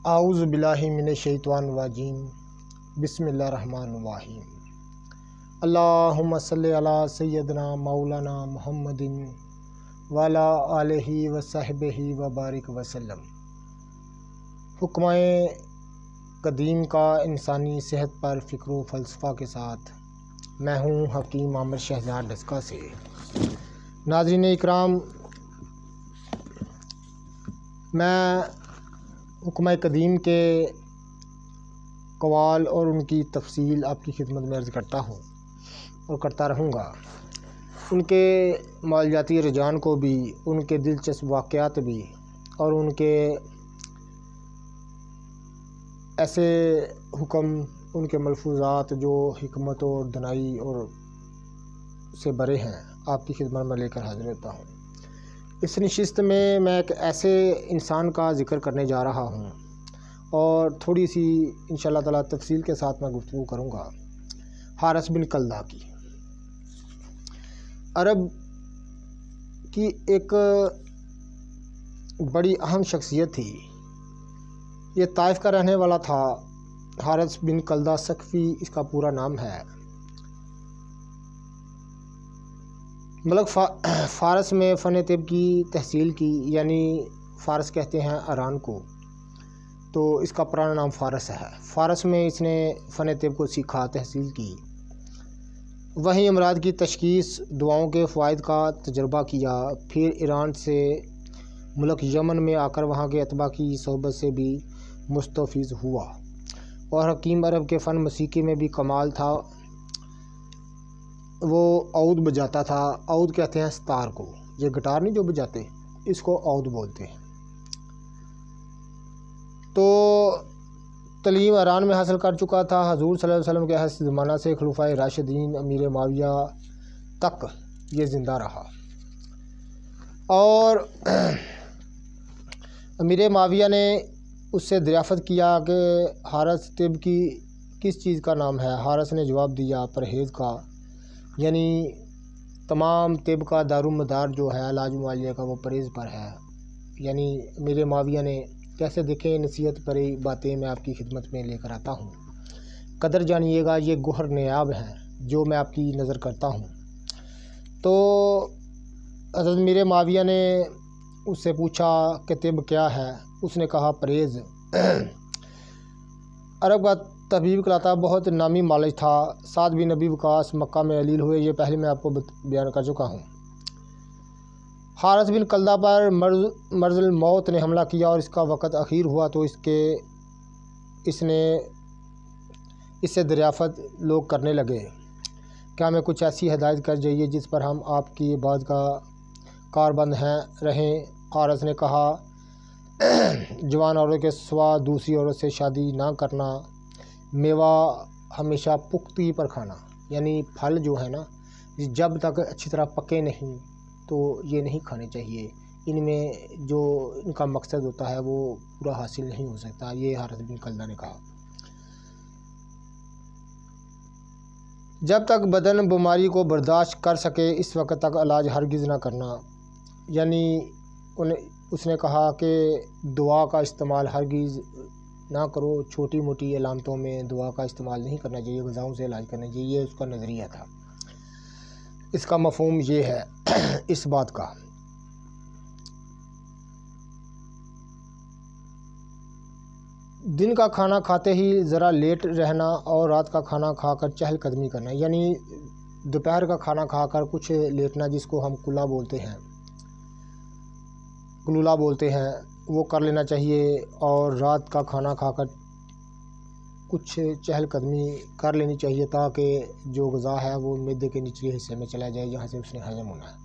اعوذ باللہ من الشیطان الرجیم بسم اللہ الرحمن الرحیم اللہم صلی علی سیدنا مولانا محمد وعلی آلہ وصحبہ وبارک وسلم۔ حکمہ قدیم کا انسانی صحت پر فکر و فلسفہ کے ساتھ میں ہوں حکیم عامر شہزاد ڈسکا سے۔ ناظرین اکرام، میں حکمہ قدیم کے قوال اور ان کی تفصیل آپ کی خدمت میں عرض کرتا ہوں اور کرتا رہوں گا۔ ان کے مالیاتی رجحان کو بھی، ان کے دلچسپ واقعات بھی اور ان کے ایسے حکم، ان کے ملفوظات جو حکمت اور دانائی اور سے بھرے ہیں، آپ کی خدمت میں لے کر حاضر ہوتا ہوں۔ اس نشست میں ایک ایسے انسان کا ذکر کرنے جا رہا ہوں اور تھوڑی سی انشاءاللہ تعالیٰ تفصیل کے ساتھ میں گفتگو کروں گا۔ حارث بن کلدہ کی عرب کی ایک بڑی اہم شخصیت تھی۔ یہ طائف کا رہنے والا تھا۔ حارث بن کلدہ ثقفی اس کا پورا نام ہے۔ ملک فارس میں فن طب کی تحصیل کی، یعنی فارس کہتے ہیں ایران کو، تو اس کا پرانا نام فارس ہے۔ فارس میں اس نے فن طب کو سیکھا، تحصیل کی۔ وہیں امراض کی تشخیص، دواؤں کے فوائد کا تجربہ کیا۔ پھر ایران سے ملک یمن میں آ کر وہاں کے اتباع کی صحبت سے بھی مستفیض ہوا اور حکیم عرب کے فن موسیقی میں بھی کمال تھا۔ وہ عود بجاتا تھا۔ عود کہتے ہیں ستار کو، یہ گٹار نہیں جو بجاتے، اس کو عود بولتے ہیں۔ تو تعلیم ایران میں حاصل کر چکا تھا۔ حضور صلی اللہ علیہ وسلم کے عہد زمانہ سے خلفائے راشدین امیر معاویہ تک یہ زندہ رہا اور امیر معاویہ نے اس سے دریافت کیا کہ حارث طب کی کس چیز کا نام ہے۔ حارث نے جواب دیا پرہیز کا، یعنی تمام طب کا دارومدار جو ہے، علاج معالجے کا، وہ پرہیز پر ہے۔ یعنی امیر معاویہ نے کیسے دیکھیں نصیحت بھری باتیں میں آپ کی خدمت میں لے کر آتا ہوں۔ قدر جانیے گا، یہ گوہر نیاب ہیں جو میں آپ کی نظر کرتا ہوں۔ تو حضرت امیر معاویہ نے اس سے پوچھا کہ طب کیا ہے؟ اس نے کہا پرہیز۔ عرب کا طبیب کہلاتا بہت نامی مالج تھا۔ سعد بن ابی وقاص مکہ میں علیل ہوئے، یہ پہلے میں آپ کو بیان کر چکا ہوں۔ حارث بن کلدہ پر مرض الموت نے حملہ کیا اور اس کا وقت اخیر ہوا تو اس سے دریافت لوگ کرنے لگے کہ ہمیں کچھ ایسی ہدایت کر جائیے جس پر ہم آپ کی عبادت کا کاربند رہیں۔ حارث نے کہا جوان عورت کے سوا دوسری عورت سے شادی نہ کرنا، میوہ ہمیشہ پختگی پر کھانا، یعنی پھل جو ہے نا جب تک اچھی طرح پکے نہیں تو یہ نہیں کھانے چاہیے، ان میں جو ان کا مقصد ہوتا ہے وہ پورا حاصل نہیں ہو سکتا، یہ حارث بن کلدہ نے کہا۔ جب تک بدن بیماری کو برداشت کر سکے اس وقت تک علاج ہرگز نہ کرنا، یعنی اس نے کہا کہ دعا کا استعمال ہرگز نہ کرو، چھوٹی موٹی علامتوں میں دعا کا استعمال نہیں کرنا چاہیے، غذاؤں سے علاج کرنا چاہیے، یہ اس کا نظریہ تھا۔ اس کا مفہوم یہ ہے اس بات کا۔ دن کا کھانا کھاتے ہی ذرا لیٹ رہنا اور رات کا کھانا کھا کر چہل قدمی کرنا، یعنی دوپہر کا کھانا کھا کر کچھ لیٹنا، جس کو ہم کلولہ بولتے ہیں، وہ کر لینا چاہیے، اور رات کا کھانا کھا کر کچھ چہل قدمی کر لینی چاہیے تاکہ جو غذا ہے وہ معدے کے نچلے حصے میں چلا جائے جہاں سے اس نے ہضم ہونا ہے۔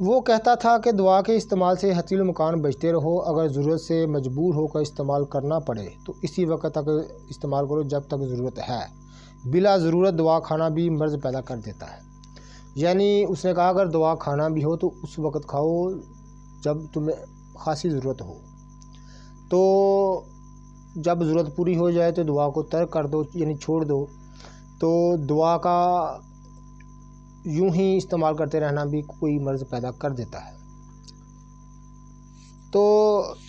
وہ کہتا تھا کہ دعا کے استعمال سے حتیل مکان بچتے رہو، اگر ضرورت سے مجبور ہو کر استعمال کرنا پڑے تو اسی وقت تک استعمال کرو جب تک ضرورت ہے، بلا ضرورت دوا کھانا بھی مرض پیدا کر دیتا ہے۔ یعنی اس نے کہا اگر دوا کھانا بھی ہو تو اس وقت کھاؤ جب تمہیں خاصی ضرورت ہو، تو جب ضرورت پوری ہو جائے تو دعا کو ترک کر دو، یعنی چھوڑ دو۔ تو دعا کا یوں ہی استعمال کرتے رہنا بھی کوئی مرض پیدا کر دیتا ہے۔ تو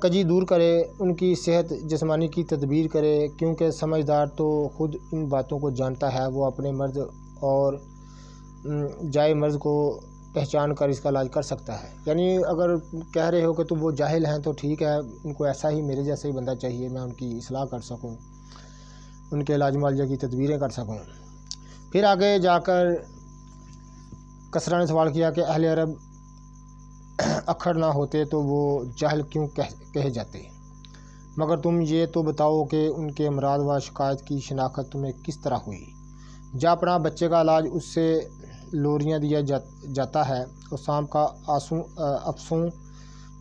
کجی دور کرے، ان کی صحت جسمانی کی تدبیر کرے، کیونکہ سمجھدار تو خود ان باتوں کو جانتا ہے، وہ اپنے مرض اور جائے مرض کو پہچان کر اس کا علاج کر سکتا ہے۔ یعنی اگر کہہ رہے ہو کہ تم وہ جاہل ہیں تو ٹھیک ہے، ان کو ایسا ہی میرے جیسا ہی بندہ چاہیے، میں ان کی اصلاح کر سکوں، ان کے علاج معالجہ کی تدبیریں کر سکوں۔ پھر آگے جا کر کسرا نے سوال کیا کہ اہل عرب اکھڑ نہ ہوتے تو وہ جہل کیوں کہے جاتے، مگر تم یہ تو بتاؤ کہ ان کے امراض و شکایت کی شناخت تمہیں کس طرح ہوئی؟ جا اپنا بچے کا علاج اس سے لوریاں دیا جاتا ہے اور سانپ کا افسوں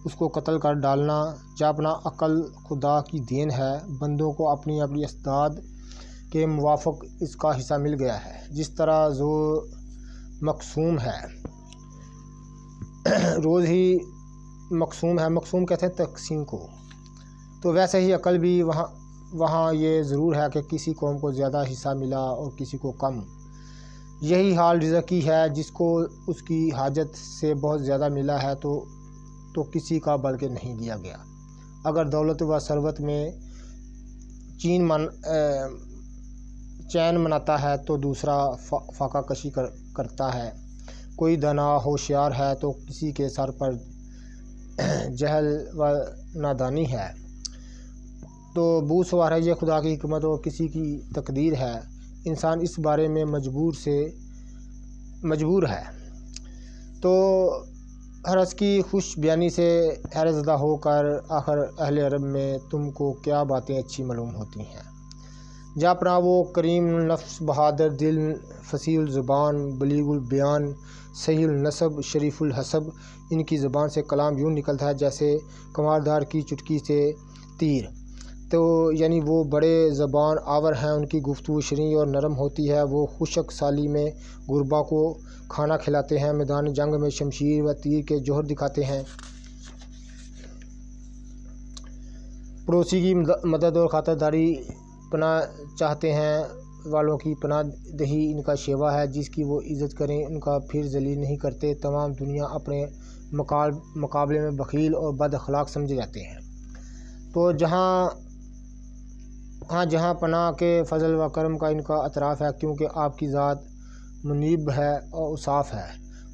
اس کو قتل کر ڈالنا، جا اپنا عقل خدا کی دین ہے، بندوں کو اپنی اپنی استعداد کے موافق اس کا حصہ مل گیا ہے، جس طرح مقسوم ہے روز ہی مقسوم کہتے ہیں تقسیم کو، تو ویسے ہی عقل بھی وہاں یہ ضرور ہے کہ کسی قوم کو زیادہ حصہ ملا اور کسی کو کم۔ یہی حال رزق کی ہے، جس کو اس کی حاجت سے بہت زیادہ ملا ہے تو کسی کا بلکہ نہیں دیا گیا۔ اگر دولت و ثروت میں چین مناتا ہے تو دوسرا فاقہ کشی کرتا ہے، کوئی دانا ہوشیار ہے تو کسی کے سر پر جہل و نادانی ہے، تو بو سوار ہے یہ خدا کی حکمت اور کسی کی تقدیر ہے، انسان اس بارے میں مجبور ہے۔ تو حرس کی خوش بیانی سے حیرت زدہ ہو کر آخر اہل عرب میں تم کو کیا باتیں اچھی معلوم ہوتی ہیں؟ جا اپنا وہ کریم نفس، بہادر دل، فصیح الزبان، بلیغ البیان، صحیح النسب، شریف الحسب، ان کی زبان سے کلام یوں نکلتا ہے جیسے کماردار کی چٹکی سے تیر، تو یعنی وہ بڑے زبان آور ہیں، ان کی گفتگو شریں اور نرم ہوتی ہے، وہ خشک سالی میں غربا کو کھانا کھلاتے ہیں، میدان جنگ میں شمشیر و تیر کے جوہر دکھاتے ہیں، پڑوسی کی مدد اور خاطرداری پناہ چاہتے ہیں والوں کی پناہ دہی ان کا شیوا ہے، جس کی وہ عزت کریں ان کا پھر ذلیل نہیں کرتے، تمام دنیا اپنے مقابلے میں بخیل اور بد اخلاق سمجھے جاتے ہیں، تو جہاں پناہ کے فضل و کرم کا ان کا اعتراف ہے، کیونکہ آپ کی ذات منیب ہے اور اوصاف ہے۔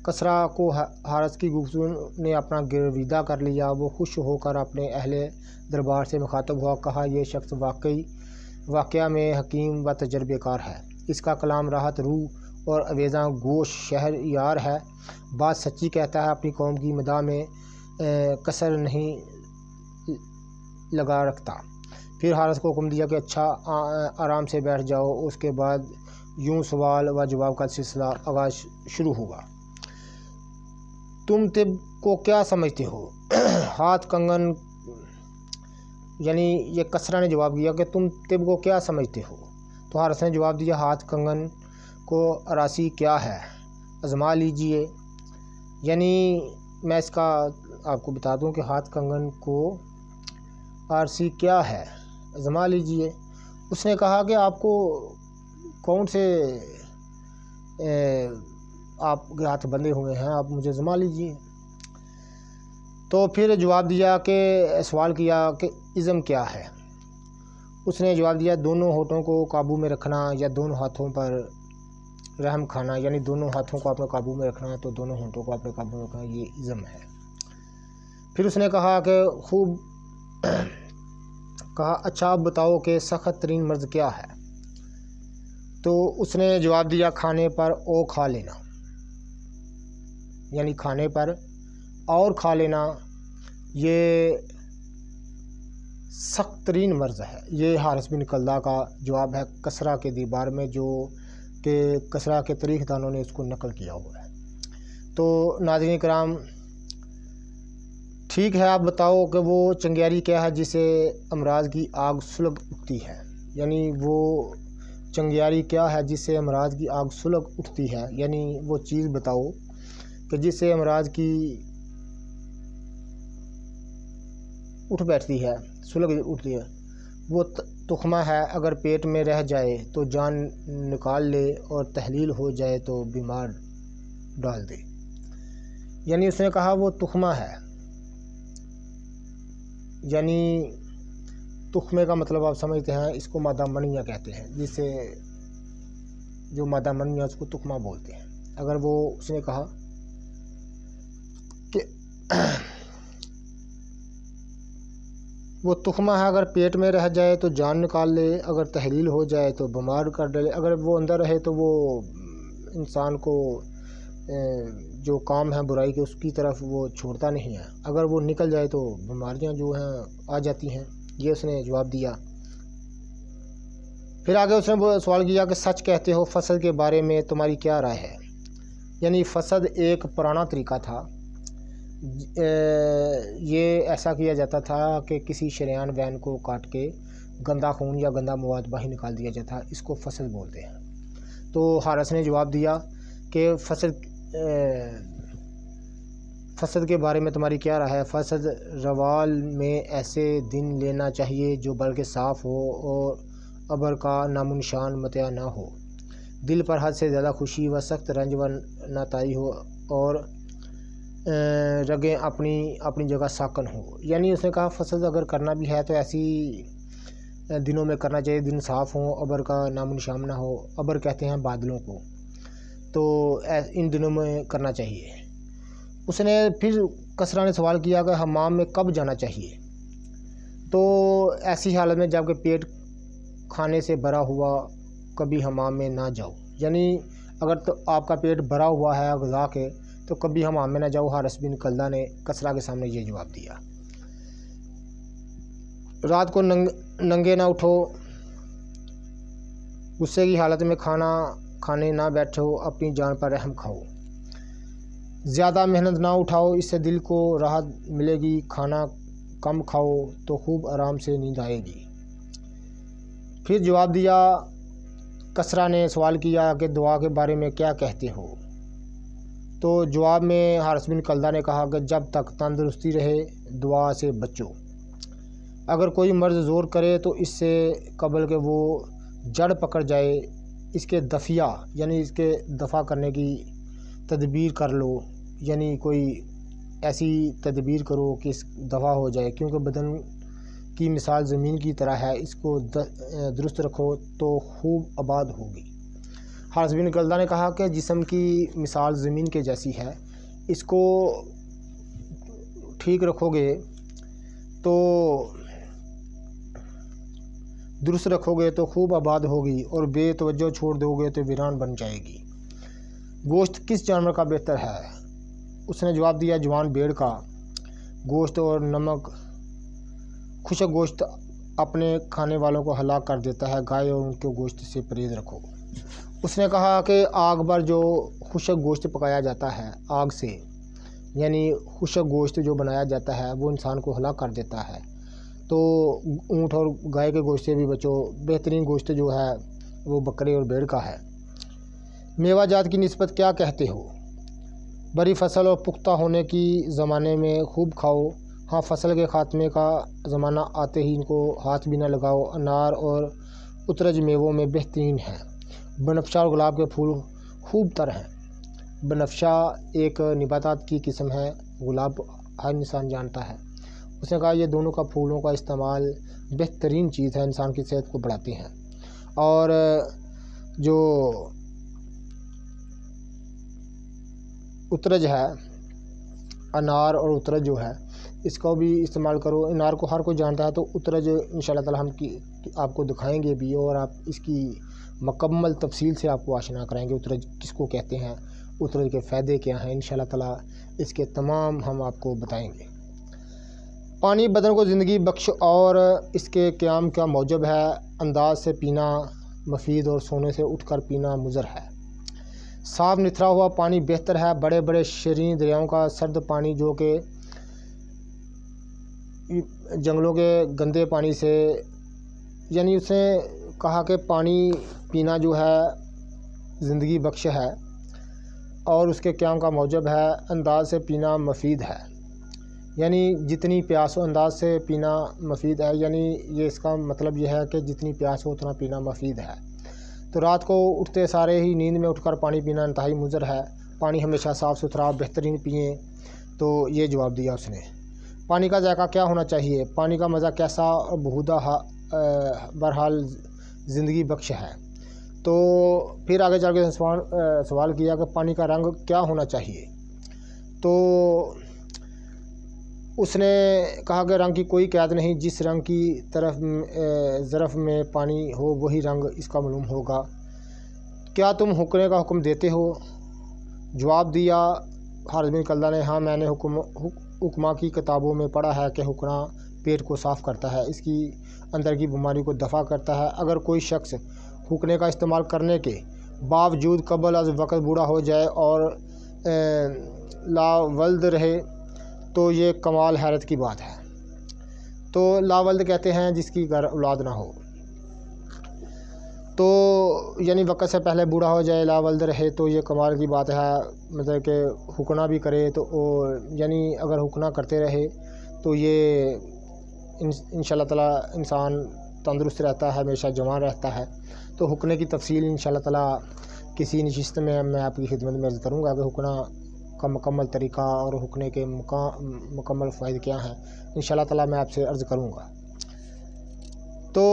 کسرا کو حارث کی گفتگو نے اپنا گرویدہ کر لیا، وہ خوش ہو کر اپنے اہل دربار سے مخاطب ہوا، کہا یہ شخص واقعہ میں حکیم و تجربے کار ہے، اس کا کلام راحت روح اور اویزاں گوش شہر یار ہے، بات سچی کہتا ہے، اپنی قوم کی مداح میں کسر نہیں لگا رکھتا۔ پھر حارث کو حکم دیا کہ اچھا آرام سے بیٹھ جاؤ، اس کے بعد یوں سوال و جواب کا سلسلہ آغاز شروع ہوگا۔ تم طب کو کیا سمجھتے ہو؟ ہاتھ کنگن، یعنی یہ کسرا نے جواب دیا کہ تم طب کو کیا سمجھتے ہو؟ تو حارث نے جواب دیا ہاتھ کنگن کو عراسی کیا ہے، آزما لیجئے۔ یعنی میں اس کا آپ کو بتا دوں کہ ہاتھ کنگن کو عراسی کیا ہے، آزما لیجئے۔ اس نے کہا کہ آپ کو کون سے آپ کے ہاتھ بندھے ہوئے ہیں، آپ مجھے آزما لیجئے۔ تو پھر جواب دیا کہ سوال کیا کہ عزم کیا ہے؟ اس نے جواب دیا دونوں ہونٹوں کو قابو میں رکھنا یا دونوں ہاتھوں پر رحم کھانا، یعنی دونوں ہاتھوں کو اپنے قابو میں رکھنا ہے تو دونوں ہونٹوں کو اپنے قابو میں رکھنا، یہ عزم ہے۔ پھر اس نے کہا کہ خوب کہا اچھا اب بتاؤ کہ سخت ترین مرض کیا ہے؟ تو اس نے جواب دیا کھانے پر او کھا لینا، یعنی کھانے پر اور کھا لینا یہ سخت ترین مرض ہے۔ یہ حارث بن کلدہ کا جواب ہے کسرا کے دربار میں، جو کہ کسرا کے تاریخ دانوں نے اس کو نقل کیا ہوا ہے۔ تو ناظرین کرام، ٹھیک ہے، آپ بتاؤ کہ وہ چنگیاری کیا ہے جسے امراض کی آگ سلگ اٹھتی ہے، یعنی وہ چنگیاری کیا ہے جس سے امراض کی آگ سلگ اٹھتی ہے، یعنی وہ چیز بتاؤ کہ جس سے امراض کی اٹھ بیٹھتی ہے، سلگ اٹھتی ہے۔ وہ تخمہ ہے، اگر پیٹ میں رہ جائے تو جان نکال لے اور تحلیل ہو جائے تو بیمار ڈال دے۔ یعنی اس نے کہا وہ تخمہ ہے، یعنی تخمے کا مطلب آپ سمجھتے ہیں، اس کو مادہ منیہ کہتے ہیں، جس سے جو مادہ منیہ اس کو تخمہ بولتے ہیں۔ اگر وہ اس نے کہا کہ وہ تخمہ ہے، اگر پیٹ میں رہ جائے تو جان نکال لے، اگر تحلیل ہو جائے تو بیمار کر ڈالے، اگر وہ اندر رہے تو وہ انسان کو جو کام ہے برائی کے اس کی طرف وہ چھوڑتا نہیں ہے، اگر وہ نکل جائے تو بیماریاں جو ہیں آ جاتی ہیں۔ یہ اس نے جواب دیا۔ پھر آگے اس نے سوال کیا کہ سچ کہتے ہو، فسد کے بارے میں تمہاری کیا رائے ہے؟ یعنی فسد ایک پرانا طریقہ تھا، یہ ایسا کیا جاتا تھا کہ کسی شریان بین کو کاٹ کے گندا خون یا گندا مواد باہر نکال دیا جاتا، اس کو فسد بولتے ہیں۔ تو حارث نے جواب دیا کہ فسد کے بارے میں تمہاری کیا رائے ہے؟ فسد روال میں ایسے دن لینا چاہیے جو بلکہ صاف ہو اور ابر کا نام و نشان متع نہ ہو، دل پر حد سے زیادہ خوشی و سخت رنج و نتائی ہو، اور رگیں اپنی جگہ ساکن ہو۔ یعنی اس نے کہا فسد اگر کرنا بھی ہے تو ایسی دنوں میں کرنا چاہیے، دن صاف ہوں، ابر کا نام و نشان نہ ہو۔ ابر کہتے ہیں بادلوں کو، تو ان دنوں میں کرنا چاہیے۔ اس نے پھر کسرا نے سوال کیا کہ حمام میں کب جانا چاہیے؟ تو ایسی حالت میں جب کہ پیٹ کھانے سے بھرا ہوا کبھی حمام میں نہ جاؤ، یعنی اگر تو آپ کا پیٹ بھرا ہوا ہے غذا کے تو کبھی حمام میں نہ جاؤ۔ حارث بن کلدہ نے کسرا کے سامنے یہ جواب دیا۔ رات کو ننگے نہ اٹھو، غصے کی حالت میں کھانا کھانے نہ بیٹھو، اپنی جان پر رحم کھاؤ، زیادہ محنت نہ اٹھاؤ، اس سے دل کو راحت ملے گی، کھانا کم کھاؤ تو خوب آرام سے نیند آئے گی۔ پھر جواب دیا۔ کسرا نے سوال کیا کہ دعا کے بارے میں کیا کہتے ہو؟ تو جواب میں حارث بن کلدہ نے کہا کہ جب تک تندرستی رہے دعا سے بچو، اگر کوئی مرض زور کرے تو اس سے قبل کہ وہ جڑ پکڑ جائے اس کے دفیہ یعنی اس کے دفع کرنے کی تدبیر کر لو، یعنی کوئی ایسی تدبیر کرو کہ اس دفع ہو جائے، کیونکہ بدن کی مثال زمین کی طرح ہے، اس کو درست رکھو تو خوب آباد ہوگی۔ حارث بن کلدہ نے کہا کہ جسم کی مثال زمین کے جیسی ہے، اس کو ٹھیک رکھو گے تو درست رکھو گے تو خوب آباد ہوگی، اور بے توجہ چھوڑ دو گے تو ویران بن جائے گی۔ گوشت کس جانور کا بہتر ہے؟ اس نے جواب دیا جوان بھیڑ کا گوشت اور نمک خشک گوشت اپنے کھانے والوں کو ہلاک کر دیتا ہے، گائے اور ان کے گوشت سے پرہیز رکھو۔ اس نے کہا کہ آگ پر جو خشک گوشت پکایا جاتا ہے آگ سے، یعنی خشک گوشت جو بنایا جاتا ہے وہ انسان کو ہلاک کر دیتا ہے، تو اونٹ اور گائے کے گوشت سے بھی بچو۔ بہترین گوشت جو ہے وہ بکرے اور بھیڑ کا ہے۔ میوہ جات کی نسبت کیا کہتے ہو؟ بڑی فصل اور پختہ ہونے کی زمانے میں خوب کھاؤ، ہاں فصل کے خاتمے کا زمانہ آتے ہی ان کو ہاتھ بھی نہ لگاؤ۔ انار اور اترج میووں میں بہترین ہیں، بنفشہ اور گلاب کے پھول خوب تر ہیں۔ بنفشہ ایک نباتات کی قسم ہے، گلاب ہر انسان جانتا ہے۔ اس نے کہا یہ دونوں کا پھولوں کا استعمال بہترین چیز ہے، انسان کی صحت کو بڑھاتی ہیں۔ اور جو اترج ہے، انار اور اترج جو ہے اس کو بھی استعمال کرو۔ انار کو ہر کوئی جانتا ہے، تو اترج انشاءاللہ تعالی ہم آپ کو دکھائیں گے بھی، اور آپ اس کی مکمل تفصیل سے آپ کو آشنا کرائیں گے اترج کس کو کہتے ہیں، اترج کے فائدے کیا ہیں، انشاءاللہ تعالی اس کے تمام ہم آپ کو بتائیں گے۔ پانی بدن کو زندگی بخش اور اس کے قیام کا موجب ہے، انداز سے پینا مفید اور سونے سے اٹھ کر پینا مضر ہے۔ صاف نتھرا ہوا پانی بہتر ہے، بڑے بڑے شرین دریاؤں کا سرد پانی جو کہ جنگلوں کے گندے پانی سے، یعنی اس نے کہا کہ پانی پینا جو ہے زندگی بخش ہے اور اس کے قیام کا موجب ہے، انداز سے پینا مفید ہے، یعنی جتنی پیاس ہو انداز سے پینا مفید ہے، یعنی یہ اس کا مطلب یہ ہے کہ جتنی پیاس ہو اتنا پینا مفید ہے۔ تو رات کو اٹھتے سارے ہی نیند میں اٹھ کر پانی پینا انتہائی مضر ہے، پانی ہمیشہ صاف ستھرا بہترین پئیں، تو یہ جواب دیا اس نے۔ پانی کا ذائقہ کیا ہونا چاہیے، پانی کا مزہ کیسا اور بہودہ بہرحال زندگی بخش ہے۔ تو پھر آگے چل کے سوال کیا کہ پانی کا رنگ کیا ہونا چاہیے، تو اس نے کہا کہ رنگ کی کوئی قید نہیں، جس رنگ کی طرف ظرف میں پانی ہو وہی رنگ اس کا معلوم ہوگا۔ کیا تم حکنے کا حکم دیتے ہو؟ جواب دیا حارث بن کلدہ نے، ہاں میں نے حکمہ کی کتابوں میں پڑھا ہے کہ حکنا پیٹ کو صاف کرتا ہے، اس کی اندر کی بیماری کو دفع کرتا ہے۔ اگر کوئی شخص حکنے کا استعمال کرنے کے باوجود قبل از وقت بوڑھا ہو جائے اور لاولد رہے تو یہ کمال حیرت کی بات ہے۔ تو لاولد کہتے ہیں جس کی گھر اولاد نہ ہو، تو یعنی وقت سے پہلے بوڑھا ہو جائے، لاولد رہے تو یہ کمال کی بات ہے۔ مطلب کہ حکنا بھی کرے تو یعنی اگر حکنا کرتے رہے تو یہ انشاءاللہ تعالیٰ انسان تندرست رہتا ہے، ہمیشہ جوان رہتا ہے۔ تو حکنے کی تفصیل انشاءاللہ تعالیٰ کسی نشست میں آپ کی خدمت میں عرض کروں گا کہ حکنا کا مکمل طریقہ اور حکنے کے مکمل فوائد کیا ہیں، انشاءاللہ تعالیٰ میں آپ سے عرض کروں گا۔ تو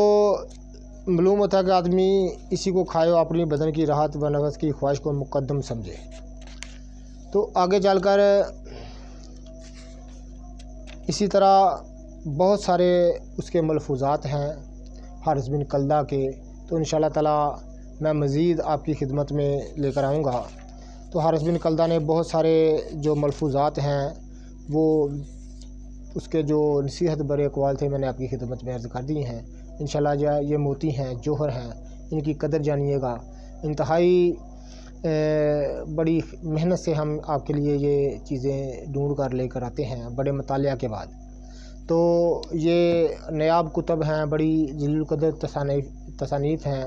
معلوم ہوتا ہے کہ آدمی اسی کو کھائے اور اپنی بدن کی راحت و نفس کی خواہش کو مقدم سمجھے۔ تو آگے چل کر اسی طرح بہت سارے اس کے ملفوظات ہیں حارث بن کلدہ کے، تو انشاءاللہ تعالیٰ میں مزید آپ کی خدمت میں لے کر آؤں گا۔ تو حارث بن کلدہ نے بہت سارے جو ملفوظات ہیں وہ اس کے جو نصیحت برے اقوال تھے میں نے آپ کی خدمت میں عرض کر دی ہیں۔ انشاءاللہ یہ موتی ہیں، جوہر ہیں، ان کی قدر جانیے گا۔ انتہائی بڑی محنت سے ہم آپ کے لیے یہ چیزیں ڈھونڈ کر لے کر آتے ہیں، بڑے مطالعہ کے بعد۔ تو یہ نیاب کتب ہیں، بڑی جلیل القدر تصانیف ہیں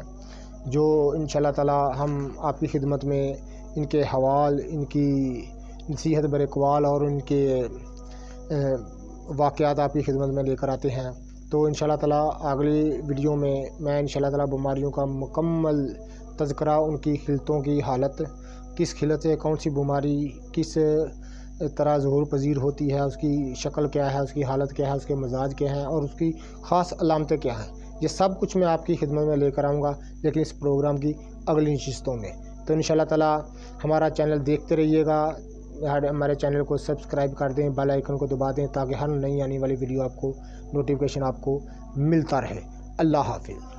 جو انشاءاللہ تعالیٰ ہم آپ کی خدمت میں ان کے حوال، ان کی نصیحت بر اقوال اور ان کے واقعات آپ کی خدمت میں لے کر آتے ہیں۔ تو انشاءاللہ تعالیٰ اگلی ویڈیو میں انشاءاللہ تعالیٰ بیماریوں کا مکمل تذکرہ، ان کی خلطوں کی حالت، کس خلط سے کون سی بیماری کس طرح ظہور پذیر ہوتی ہے، اس کی شکل کیا ہے، اس کی حالت کیا ہے، اس کے مزاج کیا ہیں اور اس کی خاص علامتیں کیا ہیں، یہ سب کچھ میں آپ کی خدمت میں لے کر آؤں گا، لیکن اس پروگرام کی اگلی نشستوں میں۔ تو انشاءاللہ تعالیٰ ہمارا چینل دیکھتے رہیے گا، ہمارے چینل کو سبسکرائب کر دیں، بیل آئیکن کو دبا دیں تاکہ ہر نئی آنے والی ویڈیو آپ کو نوٹیفیکیشن آپ کو ملتا رہے۔ اللہ حافظ۔